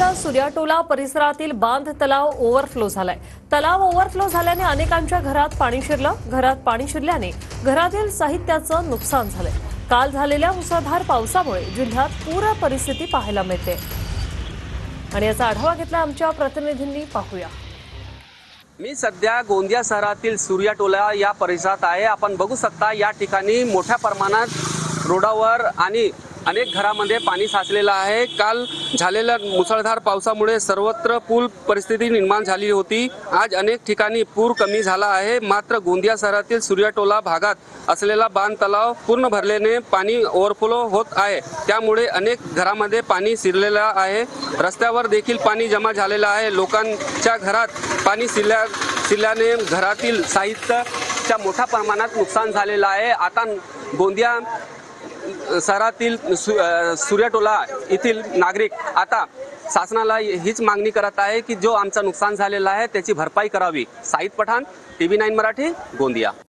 शहरातील सूर्याटोला परिसरातील बांध तलाव ओव्हरफ्लो झालाय। तलाव ओव्हरफ्लो झाल्याने अनेकांच्या घरात पाणी शिरलं। घरात पाणी शिरल्याने घरातील साहित्याचं नुकसान झालंय। काल झालेल्या मुसळधार पावसामुळे जिल्ह्यात पूर परिस्थिती पाहायला मिळते आणि याचा आढावा घेतला आमच्या प्रतिनिधींनी। पाहूया। मी सध्या गोंदिया शहरातील सूर्याटोला या परिसरात आहे। आपण बघू शकता या ठिकाणी मोठ्या प्रमाणात रोडावर आणि अनेक घरांमध्ये पाणी साचलेलं आहे। काल झालेल्या मुसळधार पावसामुळे सर्वत्र पूर परिस्थिती निर्माण झाली होती। आज अनेक ठिकाणी पूर कमी झाला आहे, मात्र गोंदिया शहरातील सूर्याटोला भागात असलेला बांध तलाव पूर्ण भरल्याने पाणी ओव्हरफ्लो होत आहे। त्यामुळे अनेक घरांमध्ये पाणी शिरलेलं आहे। रस्त्यावर देखील पाणी जमा झालेलं आहे। लोकांच्या घरात पाणी शिरल्याने घरातील साहित्याच्या मोठ्या प्रमाणात नुकसान झालेलं आहे। आता गोंदिया शहरातील सूर्याटोला येथील नागरिक आता शासनाला हीच मागणी करत आहे की जो आमचं नुकसान झालेलं आहे त्याची भरपाई करावी। साईद पठाण, TV9 मराठी, गोंदिया।